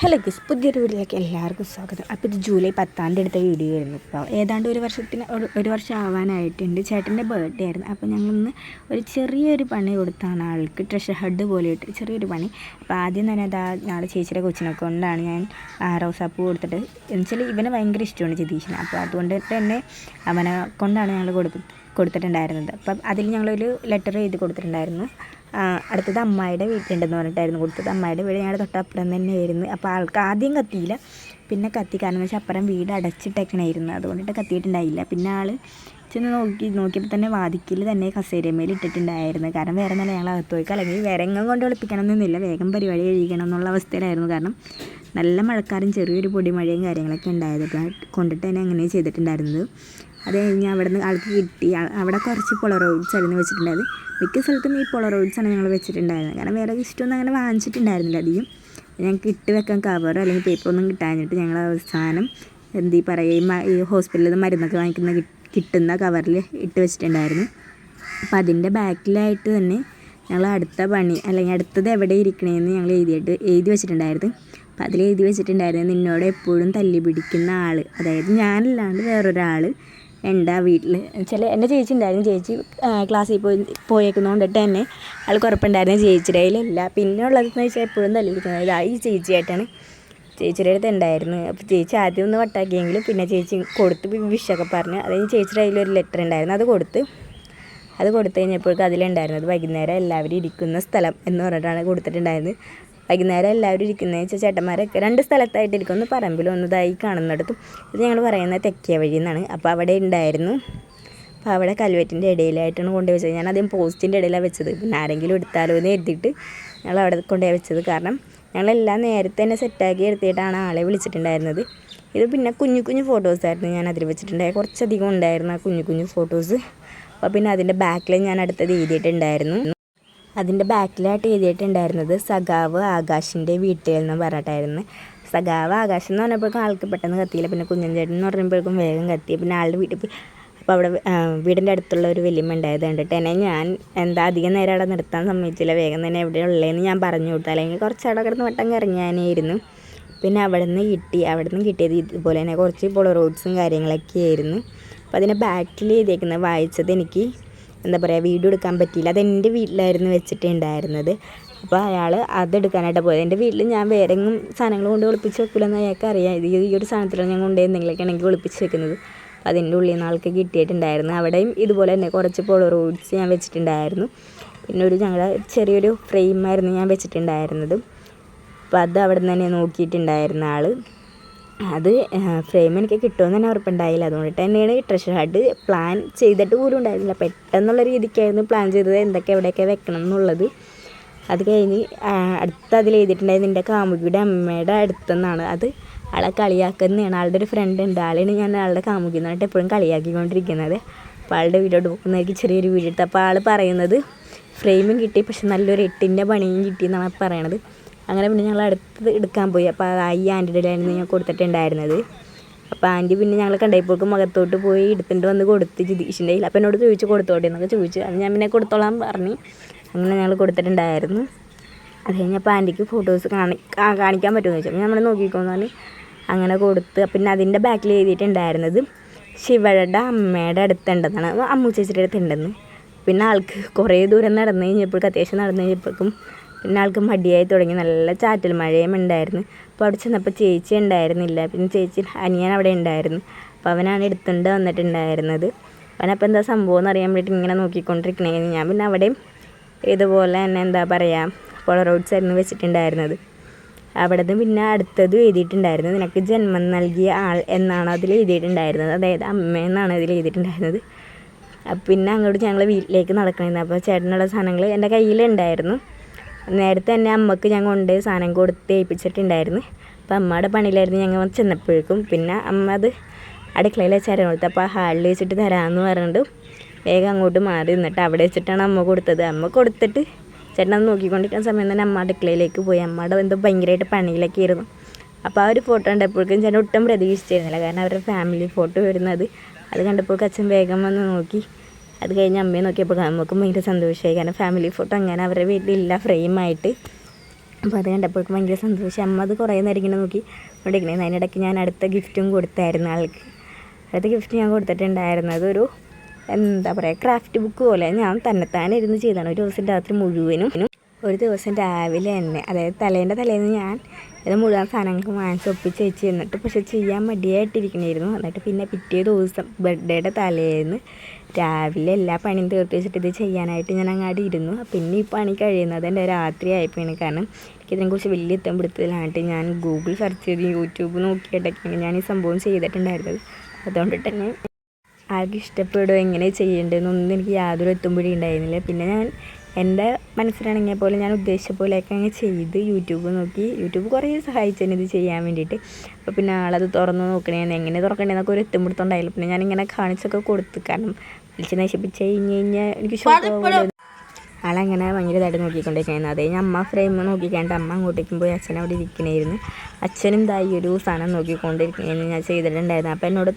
Hello guess പുതിയൊരു വീഡിയോയിലേക്ക് എല്ലാവർക്കും സ്വാഗതം. അപ്പോൾ ഇത് ജൂലൈ 10 എടുത്ത വീഡിയോ ആയിരുന്നു. ഇപ്പോൾ ഏതാണ്ട് ഒരു വർഷം ആവാനായിട്ടുണ്ട്. ചേട്ടൻ്റെ ബർത്ത്ഡേ ആയിരുന്നു. അപ്പോൾ ഞങ്ങളിന്ന് ഒരു ചെറിയൊരു പണി കൊടുത്താണ് ആൾക്ക്, ട്രഷർ ഹഡ് പോലെ ഇട്ട് ചെറിയൊരു പണി. അപ്പോൾ ആദ്യം തന്നെ ഞങ്ങളുടെ ചേച്ചിയുടെ കൊച്ചിനെ കൊണ്ടാണ് ഞാൻ റോസാപ്പൂ കൊടുത്തിട്ട്, എന്നുവെച്ചാൽ ഇവനെ ഭയങ്കര ഇഷ്ടമാണ് ജിതീഷിന്. അപ്പോൾ അതുകൊണ്ട് തന്നെ അവനെ കൊണ്ടാണ് ഞങ്ങൾ കൊടുത്തിട്ടുണ്ടായിരുന്നത്. അപ്പം അതിൽ ഞങ്ങളൊരു ലെറ്റർ എഴുതി കൊടുത്തിട്ടുണ്ടായിരുന്നു. അടുത്തത് അമ്മായിയുടെ വീട്ടിലുണ്ടെന്ന് പറഞ്ഞിട്ടായിരുന്നു കൊടുത്തത്. അമ്മായിയുടെ വീട് ഞങ്ങളുടെ തൊട്ടപ്പുറം തന്നെയായിരുന്നു. അപ്പോൾ ആൾക്ക് ആദ്യം കത്തിയില്ല, പിന്നെ കത്തി. കാരണം എന്ന് വെച്ചാൽ അപ്പുറം വീട് അടച്ചിട്ടേക്കണമായിരുന്നു, അതുകൊണ്ടിട്ട് കത്തിയിട്ടുണ്ടായില്ല. പിന്നെ ആൾ ചെന്ന് നോക്കിയപ്പോൾ തന്നെ വാതിക്കൽ തന്നെ കസേരമേൽ ഇട്ടിട്ടുണ്ടായിരുന്നു. കാരണം വേറെ നല്ല ഞങ്ങൾ അകത്ത് പോയി അല്ലെങ്കിൽ വേറെ എങ്ങും കൊണ്ട് ഒളിപ്പിക്കണമെന്നൊന്നുമില്ല, വേഗം പരിപാടി കഴിക്കണം എന്നുള്ള അവസ്ഥയിലായിരുന്നു. കാരണം നല്ല മഴക്കാരും ചെറിയൊരു പൊടിമഴയും കാര്യങ്ങളൊക്കെ ഉണ്ടായത് കൊണ്ടിട്ട് തന്നെ അങ്ങനെ ചെയ്തിട്ടുണ്ടായിരുന്നത്. അത് കഴിഞ്ഞ് അവിടെ നിന്ന് ആൾക്ക് കിട്ടി. അവിടെ കുറച്ച് പൊളറോയിഡ്സ് ആയിരുന്നു വെച്ചിട്ടുണ്ടായത്. മിക്ക സ്ഥലത്തും ഈ പൊളറോയിഡ്സാണ് ഞങ്ങൾ വെച്ചിട്ടുണ്ടായിരുന്നത്. കാരണം വേറെ ഇഷ്ടമൊന്നും അങ്ങനെ വാങ്ങിച്ചിട്ടുണ്ടായിരുന്നില്ല അധികം. ഞങ്ങൾക്ക് ഇട്ട് വെക്കാൻ കവറോ അല്ലെങ്കിൽ പേപ്പറൊന്നും കിട്ടാഞ്ഞിട്ട് ഞങ്ങൾ അവസാനം എന്ത് പറയുക, ഈ ഹോസ്പിറ്റലിൽ നിന്ന് മരുന്നൊക്കെ കിട്ടുന്ന കവറിൽ ഇട്ട് വെച്ചിട്ടുണ്ടായിരുന്നു. അപ്പോൾ അതിൻ്റെ ബാക്കിലായിട്ട് തന്നെ ഞങ്ങൾ അടുത്ത പണി അല്ലെങ്കിൽ അടുത്തത് എവിടെ ഇരിക്കണേന്ന് ഞങ്ങൾ എഴുതി വെച്ചിട്ടുണ്ടായിരുന്നു. അപ്പോൾ അതിൽ എഴുതി വെച്ചിട്ടുണ്ടായിരുന്നു, നിന്നോട് എപ്പോഴും തല്ലി പിടിക്കുന്ന ആൾ, അതായത് ഞാനല്ലാണ്ട് വേറൊരാൾ എൻ്റെ വീട്ടിൽ. എൻ്റെ ചേച്ചി ഉണ്ടായിരുന്നു. ചേച്ചി ക്ലാസ്സിൽ പോയേക്കുന്നതുകൊണ്ടിട്ട് തന്നെ ആൾക്ക് ഉറപ്പുണ്ടായിരുന്നു ചേച്ചിയുടെ കയ്യിലല്ല. പിന്നെ ഉള്ളതെന്ന് വെച്ചാൽ എപ്പോഴും തല്ലി പിടിക്കുന്നത് ഈ ചേച്ചിയായിട്ടാണ്. ചേച്ചിയുടെ അടുത്ത് ഉണ്ടായിരുന്നു. അപ്പോൾ ചേച്ചി ആദ്യം ഒന്ന് വട്ടാക്കിയെങ്കിലും പിന്നെ ചേച്ചി കൊടുത്ത് വിഷൊക്കെ പറഞ്ഞ്, അതായത് ചേച്ചിയുടെ കയ്യിലൊരു ലെറ്റർ ഉണ്ടായിരുന്നു, അത് കൊടുത്തു കഴിഞ്ഞപ്പോഴേക്കും അതിലുണ്ടായിരുന്നത് വൈകുന്നേരം എല്ലാവരും ഇരിക്കുന്ന സ്ഥലം എന്ന് പറഞ്ഞിട്ടാണ് കൊടുത്തിട്ടുണ്ടായിരുന്നത്. വൈകുന്നേരം എല്ലാവരും ഇരിക്കുന്നതെന്ന് വെച്ചാൽ ചേട്ടന്മാരൊക്കെ 2 സ്ഥലത്തായിട്ട് ഇരിക്കും, ഒന്ന് പറമ്പിലും ഒന്നതായി കാണുന്നിടത്തും. ഇത് ഞങ്ങൾ പറയുന്നത് തെക്കേ വഴി എന്നാണ്. അപ്പോൾ അവിടെ ഉണ്ടായിരുന്നു. അപ്പോൾ അവിടെ കൽവെറ്റിൻ്റെ ഇടയിലായിട്ടാണ് കൊണ്ടുപോയി വെച്ചത്. ഞാൻ ആദ്യം പോസ്റ്റിൻ്റെ ഇടയിലാണ് വെച്ചത്, പിന്നെ ആരെങ്കിലും എടുത്താലോ എന്ന് എഴുതിയിട്ട് ഞങ്ങൾ അവിടെ കൊണ്ടുപോയി വെച്ചത്. കാരണം ഞങ്ങളെല്ലാം നേരത്തെ തന്നെ സെറ്റാക്കി എടുത്തിട്ടാണ് ആളെ വിളിച്ചിട്ടുണ്ടായിരുന്നത്. ഇത് പിന്നെ കുഞ്ഞു ഫോട്ടോസായിരുന്നു ഞാൻ അതിൽ വെച്ചിട്ടുണ്ടായത്, കുറച്ചധികം ഉണ്ടായിരുന്നു ആ കുഞ്ഞു ഫോട്ടോസ്. അപ്പോൾ പിന്നെ അതിൻ്റെ ബാക്കിൽ ഞാൻ അടുത്തത് എഴുതിയിട്ടുണ്ടായിരുന്നു. അതിൻ്റെ ബാക്കിലായിട്ട് എഴുതിയിട്ടുണ്ടായിരുന്നത് സഖാവ് ആകാശിൻ്റെ വീട്ടിൽ എന്ന് പറഞ്ഞിട്ടായിരുന്നു. സഖാവ് ആകാശം എന്ന് പറഞ്ഞപ്പോഴേക്കും ആൾക്ക് പെട്ടെന്ന് കത്തിയില്ല. പിന്നെ കുഞ്ഞൻ ചേട്ടൻ എന്ന് പറയുമ്പോഴേക്കും വേഗം കത്തി. പിന്നെ ആളുടെ വീട്ടിൽ പോയി. അപ്പോൾ അവിടെ വീടിൻ്റെ അടുത്തുള്ള ഒരു വലിയമ്മ ഉണ്ടായത് കണ്ടിട്ട് തന്നെ ഞാൻ അധികം നേരം അവിടെ നിർത്താൻ സമ്മതിച്ചില്ല. വേഗം തന്നെ എവിടെ ഉള്ളതെന്ന് ഞാൻ പറഞ്ഞു കൊടുത്തു, അല്ലെങ്കിൽ കുറച്ച് അവിടെ കിടന്ന് വട്ടം കറങ്ങാനായിരുന്നു. പിന്നെ അവിടെ നിന്ന് കിട്ടിയത് ഇതുപോലെ തന്നെ കുറച്ച് പൊളറോയിഡ്സും കാര്യങ്ങളൊക്കെ ആയിരുന്നു. അപ്പോൾ അതിൻ്റെ ബാക്കിൽ എഴുതിയേക്കുന്നത് വായിച്ചത് എനിക്ക് വീഡിയോ എടുക്കാൻ പറ്റിയില്ല. അതെൻ്റെ വീട്ടിലായിരുന്നു വെച്ചിട്ടുണ്ടായിരുന്നത്. അപ്പോൾ അയാൾ അതെടുക്കാനായിട്ട് പോയത്. എൻ്റെ വീട്ടിൽ ഞാൻ വേറെ എങ്ങും സാധനങ്ങൾ കൊണ്ട് ഒളിപ്പിച്ച് വെക്കില്ലെന്ന് അയാൾക്ക് അറിയാം. ഈ ഒരു സാധനത്തിലാണ് ഞാൻ കൊണ്ട് എന്തെങ്കിലുമൊക്കെ ആണെങ്കിൽ ഒളിപ്പിച്ച് വെക്കുന്നത്. അപ്പോൾ അതിൻ്റെ ഉള്ളിൽ നിന്ന് ആൾക്ക് കിട്ടിയിട്ടുണ്ടായിരുന്നു. അവിടെയും ഇതുപോലെ തന്നെ കുറച്ച് പൊളറോയിഡ്സ് ഞാൻ വെച്ചിട്ടുണ്ടായിരുന്നു. പിന്നെ ഞങ്ങളുടെ ചെറിയൊരു ഫ്രെയിമായിരുന്നു ഞാൻ വെച്ചിട്ടുണ്ടായിരുന്നത്. അപ്പോൾ അത് അവിടെ നിന്ന് തന്നെ നോക്കിയിട്ടുണ്ടായിരുന്ന ആൾ. അത് ഫ്രെയിം എനിക്ക് കിട്ടുമെന്ന് തന്നെ ഉറപ്പുണ്ടായില്ല. അതുകൊണ്ടിട്ട് തന്നെയാണ് ട്രഷർ ഹഡ് പ്ലാൻ ചെയ്തിട്ട് പോലും ഉണ്ടായിരുന്നില്ല. പെട്ടെന്നുള്ള രീതിക്കായിരുന്നു പ്ലാൻ ചെയ്തത്, എവിടെയൊക്കെ വെക്കണം എന്നുള്ളത്. അത് കഴിഞ്ഞ് അതിൽ എഴുതിയിട്ടുണ്ടായത് നിൻ്റെ കാമുകിയുടെ അമ്മയുടെ അടുത്തെന്നാണ്. അത് ആളെ കളിയാക്കുന്നതാണ്. ആളുടെ ഒരു ഫ്രണ്ട് ഉണ്ട്, ആളാണ് ഞാൻ ആളുടെ കാമുകി എന്ന് പറഞ്ഞിട്ട് എപ്പോഴും കളിയാക്കിക്കൊണ്ടിരിക്കുന്നത്. അപ്പോൾ ആളുടെ വീഡിയോ എടുക്കുന്നതായിരിക്കും ചെറിയൊരു വീഡിയോ എടുത്ത്. അപ്പോൾ ആൾ പറയുന്നത് ഫ്രെയിമും കിട്ടി, പക്ഷെ നല്ലൊരു 8ൻ്റെ പണിയും കിട്ടിയെന്നാണ് പറയണത്. അങ്ങനെ പിന്നെ ഞങ്ങൾ അടുത്തത് എടുക്കാൻ പോയി. അപ്പോൾ ഈ ആൻറ്റിയുടെ ഞാൻ കൊടുത്തിട്ടുണ്ടായിരുന്നത്. അപ്പോൾ ആൻറ്റി പിന്നെ ഞങ്ങൾ കണ്ടപ്പോഴേക്കും മുഖത്തോട്ട് പോയി എടുത്തിട്ട് വന്ന് കൊടുത്ത് ജിതീഷിൻ്റെ കയ്യിൽ. അപ്പോൾ എന്നോട് ചോദിച്ചു കൊടുത്തോട്ടെ എന്നൊക്കെ ചോദിച്ചു. അത് ഞാൻ പിന്നെ കൊടുത്തോളാൻ പറഞ്ഞു. അങ്ങനെ ഞങ്ങൾ കൊടുത്തിട്ടുണ്ടായിരുന്നു. അത് കഴിഞ്ഞപ്പോൾ ആൻറ്റിക്ക് ഫോട്ടോസ് കാണിക്കാൻ പറ്റുമെന്ന് ചോദിച്ചു. അപ്പോൾ നമ്മൾ നോക്കിക്കോന്ന് പറഞ്ഞ് അങ്ങനെ കൊടുത്ത്. പിന്നെ അതിൻ്റെ ബാക്കിൽ എഴുതിയിട്ടുണ്ടായിരുന്നത് ശിവയുടെ അമ്മയുടെ അടുത്തുണ്ടെന്നാണ്, അമ്മു ചേച്ചിയുടെ അടുത്തുണ്ടെന്ന്. പിന്നെ ആൾക്ക് കുറേ ദൂരം നടന്നു കഴിഞ്ഞപ്പോഴേക്കും പിന്നെ ആൾക്ക് മടിയായി തുടങ്ങി. നല്ല ചാറ്റൽ മഴയും ഉണ്ടായിരുന്നു. അപ്പോൾ അവിടെ ചെന്നപ്പോൾ ചേച്ചി ഉണ്ടായിരുന്നില്ല. പിന്നെ ചേച്ചി അനിയൻ അവിടെ ഉണ്ടായിരുന്നു. അപ്പോൾ അവനാണ് എടുത്തുകൊണ്ട് വന്നിട്ടുണ്ടായിരുന്നത്. അവനപ്പോൾ എന്താ സംഭവം എന്ന് അറിയാൻ വേണ്ടിയിട്ട് ഇങ്ങനെ നോക്കിക്കൊണ്ടിരിക്കണേ. ഞാൻ പിന്നെ അവിടെയും ഇതുപോലെ തന്നെ പൊളറോയിഡ്സ് ആയിരുന്നു വെച്ചിട്ടുണ്ടായിരുന്നത്. അവിടെ നിന്ന് പിന്നെ അടുത്തത് എഴുതിയിട്ടുണ്ടായിരുന്നു, നിനക്ക് ജന്മം നൽകിയ ആൾ എന്നാണ് അതിൽ എഴുതിയിട്ടുണ്ടായിരുന്നത്, അതായത് അമ്മയെന്നാണ് അതിൽ എഴുതിയിട്ടുണ്ടായിരുന്നത്. പിന്നെ അങ്ങോട്ട് ഞങ്ങൾ വീട്ടിലേക്ക് നടക്കണമായിരുന്നു. അപ്പോൾ ചേട്ടനുള്ള സാധനങ്ങൾ എൻ്റെ കയ്യിലുണ്ടായിരുന്നു. നേരത്തെ തന്നെ അമ്മക്ക് ഞാൻ കൊണ്ട് സാധനം കൊടുത്ത് ഏൽപ്പിച്ചിട്ടുണ്ടായിരുന്നു. അപ്പോൾ അമ്മയുടെ പണിയിലായിരുന്നു ഞങ്ങൾ ചെന്നപ്പോഴേക്കും. പിന്നെ അമ്മ അത് അടുക്കളയിൽ വെച്ചായിരുന്നു കൊടുത്തത്. അപ്പോൾ ഹാളിൽ വെച്ചിട്ട് തരാമെന്ന് പറഞ്ഞിട്ട് വേഗം അങ്ങോട്ട് മാറി നിന്നിട്ട് അവിടെ വെച്ചിട്ടാണ് അമ്മ കൊടുത്തത്. അമ്മ കൊടുത്തിട്ട് ചേട്ടൻ അത് നോക്കിക്കൊണ്ടിരിക്കുന്ന സമയം തന്നെ അമ്മ അടുക്കളയിലേക്ക് പോയി. അമ്മയുടെ എന്തോ ഭയങ്കരമായിട്ട് പണിയിലൊക്കെ ആയിരുന്നു. അപ്പോൾ ആ ഒരു ഫോട്ടോ കണ്ടപ്പോഴേക്കും ചേട്ടൻ ഒട്ടും പ്രതീക്ഷിച്ചിരുന്നില്ല. കാരണം അവരുടെ ഫാമിലി ഫോട്ടോ വരുന്നത് അത് കണ്ടപ്പോഴേക്കും അച്ഛൻ വേഗം വന്ന് നോക്കി. അത് കഴിഞ്ഞ് അമ്മയെ നോക്കിയപ്പോൾ നമുക്കും ഭയങ്കര സന്തോഷമായി. കാരണം ഫാമിലി ഫോട്ടോ അങ്ങനെ അവരുടെ വീട്ടിലില്ല ഫ്രെയിമായിട്ട്. അപ്പോൾ അത് കണ്ടപ്പോഴേക്കും ഭയങ്കര സന്തോഷം. അമ്മ അത് കുറേ നേരം ഇങ്ങനെ നോക്കി കൊണ്ടിരിക്കണേ. അതിനിടയ്ക്ക് ഞാൻ അടുത്ത ഗിഫ്റ്റും കൊടുത്തായിരുന്നു ആൾക്ക്. അടുത്ത ഗിഫ്റ്റ് ഞാൻ കൊടുത്തിട്ടുണ്ടായിരുന്നത് ഒരു എന്താ പറയുക ക്രാഫ്റ്റ് ബുക്ക് പോലെ ഞാൻ തന്നെത്താനെ ഇരുന്ന് ചെയ്താണ്. ഒരു ദിവസം രാത്രി മുഴുവനും ഒരു ദിവസം രാവിലെ തന്നെ, അതായത് തലേന്ന് ഞാൻ ഇത് മുഴുവൻ സാധനങ്ങൾക്ക് വാങ്ങിച്ച് ഒപ്പിച്ച് വെച്ച് എന്നിട്ട് പക്ഷെ ചെയ്യാൻ മടിയായിട്ടിരിക്കണമായിരുന്നു. എന്നിട്ട് പിന്നെ പിറ്റേ ദിവസം ബർത്ത്ഡേയുടെ തലേന്ന് രാവിലെ എല്ലാ പണിയും തീർത്ത് വെച്ചിട്ട് ഇത് ചെയ്യാനായിട്ട് ഞാൻ അങ്ങാടി ഇരുന്നു. പിന്നെ ഈ പണി കഴിയുന്നത് എൻ്റെ രാത്രി ആയപ്പോഴാണ്. കാരണം എനിക്കിതിനെക്കുറിച്ച് വലിയ എത്തുമ്പോഴത്തേലായിട്ട് ഞാൻ ഗൂഗിൾ സെർച്ച് ചെയ്ത് യൂട്യൂബ് നോക്കിയിട്ടൊക്കെയാണ് ഞാൻ ഈ സംഭവം ചെയ്തിട്ടുണ്ടായിരുന്നത്. അതുകൊണ്ട് തന്നെ ആൾക്ക് ഇഷ്ടപ്പെടുമോ എങ്ങനെ ചെയ്യേണ്ടതെന്നൊന്നും എനിക്ക് യാതൊരു എത്തുമ്പോഴും ഉണ്ടായിരുന്നില്ല. പിന്നെ ഞാൻ എൻ്റെ മനസ്സിലാണെങ്കിൽ പോലും ഞാൻ ഉദ്ദേശിച്ച പോലെയൊക്കെ അങ്ങ് ചെയ്ത് യൂട്യൂബ് നോക്കി. യൂട്യൂബ് കുറേ സഹായിച്ചെന്നെ ഇത് ചെയ്യാൻ വേണ്ടിയിട്ട്. അപ്പോൾ പിന്നെ ആളത് തുറന്ന് നോക്കണേ എങ്ങനെ തുറക്കണ്ടേന്നൊക്കെ ഒരു എത്തുമ്പോഴത്തുണ്ടായില്ല. പിന്നെ ഞാനിങ്ങനെ കാണിച്ചൊക്കെ കൊടുത്തു. കാരണം വിളിച്ച് നശിപ്പിച്ച് കഴിഞ്ഞാൽ എനിക്ക് ഷോക്ക് ആളങ്ങനെ ഭയങ്കര ഇതായിട്ട് നോക്കിക്കൊണ്ടിരിക്കുന്നത്. അതേ ഞാൻ അമ്മ ഫ്രെയിം നോക്കിക്കാണ്ട് അമ്മ അങ്ങോട്ടേക്കും പോയി അച്ഛൻ അവിടെ ഇരിക്കണമായിരുന്നു. അച്ഛനും ഇതായി ഒരു സാധനം നോക്കിക്കൊണ്ടിരിക്കണേന്ന് ഞാൻ ചെയ്തിട്ടുണ്ടായിരുന്നു. അപ്പോൾ എന്നോട്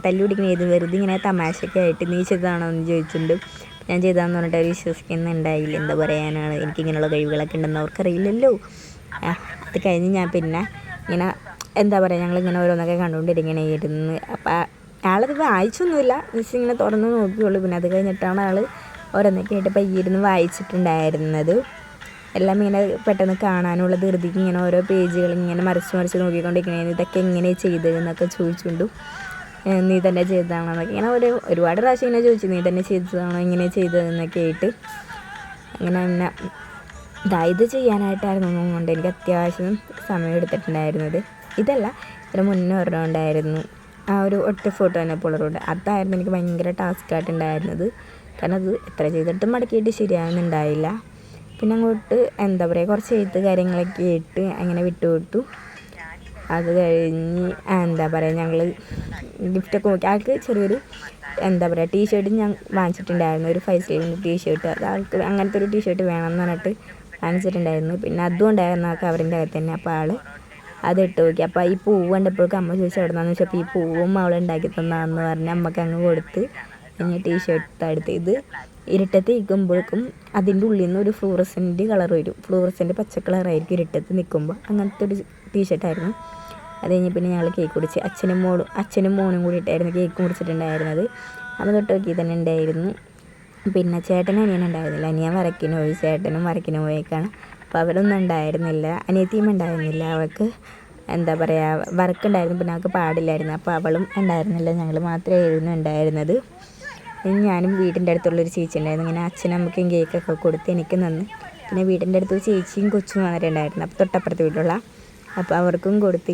തല്ലി പിടിക്കണേത് വെറുതെ ഇങ്ങനെ തമാശയൊക്കെ ആയിട്ട് നീ ചെയ്തതാണോ എന്ന് ചോദിച്ചിട്ടുണ്ട്. ഞാൻ ചെയ്താന്ന് പറഞ്ഞിട്ട് അവർ വിശ്വസിക്കുന്നുണ്ടായില്ല. എന്താ പറയാനാണ്, എനിക്കിങ്ങനെയുള്ള കഴിവുകളൊക്കെ ഉണ്ടെന്ന് അവർക്കറിയില്ലല്ലോ. അത് കഴിഞ്ഞ് ഞാൻ പിന്നെ ഇങ്ങനെ എന്താ പറയുക ഞങ്ങളിങ്ങനെ ഓരോന്നൊക്കെ കണ്ടുകൊണ്ടിരിക്കണേയിരുന്നു. അപ്പോൾ ആളത് വായിച്ചൊന്നുമില്ല, ജസ്റ്റ് ഇങ്ങനെ തുറന്ന് നോക്കിയുള്ളൂ. പിന്നെ അത് കഴിഞ്ഞിട്ടാണ് ആൾ ഓരോന്നൊക്കെ ആയിട്ട് പയ്യിരുന്ന് വായിച്ചിട്ടുണ്ടായിരുന്നത്. എല്ലാം ഇങ്ങനെ പെട്ടെന്ന് കാണാനുള്ള ധൃതിക്ക് ഇങ്ങനെ ഓരോ പേജുകൾ ഇങ്ങനെ മറിച്ച് നോക്കിക്കൊണ്ടിരിക്കണേന്ന് ഇതൊക്കെ എങ്ങനെ ചെയ്തതെന്നൊക്കെ ചോദിച്ചുകൊണ്ടു. നീ തന്നെ ചെയ്തതാണോ എന്നൊക്കെ ഇങ്ങനെ ഒരുപാട് പ്രാവശ്യം ഇങ്ങനെ ചോദിച്ചു, നീ തന്നെ ചെയ്തതാണോ ഇങ്ങനെ ചെയ്തതെന്നൊക്കെ ആയിട്ട്. അങ്ങനെ ഇത് ചെയ്യാനായിട്ടായിരുന്നു കൊണ്ട് എനിക്ക് അത്യാവശ്യം സമയം എടുത്തിട്ടുണ്ടായിരുന്നത്. ഇതല്ല, ഇതിന് മുന്നേ ഒരെണ്ണം ഉണ്ടായിരുന്നു, ആ ഒരു ഒറ്റ ഫോട്ടോ തന്നെ പോളറോട്. അതായിരുന്നു എനിക്ക് ഭയങ്കര ടാസ്ക്കായിട്ടുണ്ടായിരുന്നത്. കാരണം അത് എത്ര ചെയ്തിട്ടും മടക്കിയിട്ട് ശരിയാകുന്നുണ്ടായില്ല. പിന്നെ അങ്ങോട്ട് എന്താ പറയുക കുറച്ച് എഴുത്ത് കാര്യങ്ങളൊക്കെ ആയിട്ട് അങ്ങനെ വിട്ടുകൊടുത്തു. അത് കഴിഞ്ഞ് എന്താ പറയുക ഞങ്ങൾ ഗിഫ്റ്റൊക്കെ നോക്കി. ആൾക്ക് ചെറിയൊരു എന്താ പറയുക ടീഷർട്ട് ഞാൻ വാങ്ങിച്ചിട്ടുണ്ടായിരുന്നു, ഒരു 5 സ്ലീവിൻ്റെ ടീഷർട്ട്. അത് ആൾക്ക് അങ്ങനത്തെ ഒരു ടീഷർട്ട് വേണമെന്ന് പറഞ്ഞിട്ട് വാങ്ങിച്ചിട്ടുണ്ടായിരുന്നു. പിന്നെ അതും ഉണ്ടായിരുന്നു ആ കവറിൻ്റെ അകത്ത് തന്നെ. അപ്പോൾ ആൾ അതിട്ട് നോക്കി. അപ്പോൾ ഈ പൂവ് കണ്ടപ്പോഴേക്കും അമ്മ ചോദിച്ചു എവിടെ നിന്നാന്ന് ചോദിച്ചപ്പോൾ ഈ പൂവും അവൾ ഉണ്ടാക്കി തന്നാന്ന് പറഞ്ഞ് അമ്മക്ക് അങ്ങ് കൊടുത്ത് ഇനി ടീഷർട്ട് എടുത്ത്. ഇത് ഇരുട്ടത്ത് നിൽക്കുമ്പോഴേക്കും അതിൻ്റെ ഉള്ളിൽ നിന്ന് ഒരു ഫ്ലൂറസെൻ്റ് കളർ വരും. ഫ്ലൂറസെൻ്റ് പച്ച കളറായിരിക്കും ഇരുട്ടത്ത് നിൽക്കുമ്പോൾ. അങ്ങനത്തെ ഒരു ടീഷർട്ടായിരുന്നു. അത് കഴിഞ്ഞ് പിന്നെ ഞങ്ങൾ കേക്ക് കുടിച്ച് അച്ഛനും മോനും കൂടിയിട്ടായിരുന്നു കേക്ക് കുടിച്ചിട്ടുണ്ടായിരുന്നത്. അമ്മ തൊട്ട് നോക്കി തന്നെ ഉണ്ടായിരുന്നു. പിന്നെ ചേട്ടനും അനിയനും ഉണ്ടായിരുന്നില്ല. അനിയൻ വരക്കിന് പോയി, ചേട്ടനും വരക്കിന് പോയേക്കാണ്. അപ്പോൾ അവരൊന്നും ഉണ്ടായിരുന്നില്ല. അനിയത്തിയും ഉണ്ടായിരുന്നില്ല. അവൾക്ക് എന്താ പറയുക വർക്കുണ്ടായിരുന്നു, പിന്നെ അവൾക്ക് പാടില്ലായിരുന്നു. അപ്പോൾ അവളും ഉണ്ടായിരുന്നില്ല, ഞങ്ങൾ മാത്രമായിരുന്നു ഉണ്ടായിരുന്നത്. ഞാനും വീടിൻ്റെ അടുത്തുള്ളൊരു ചേച്ചി ഉണ്ടായിരുന്നു. ഇങ്ങനെ അച്ഛനും അമ്മയ്ക്കും കേക്കൊക്കെ കൊടുത്ത് എനിക്ക് നന്ന്. പിന്നെ വീടിൻ്റെ അടുത്ത് ചേച്ചിയും കൊച്ചും വന്നിട്ടുണ്ടായിരുന്നു, അപ്പോൾ തൊട്ടപ്പുറത്ത് വീട്ടിലുള്ള. അപ്പോൾ അവർക്കും കൊടുത്ത്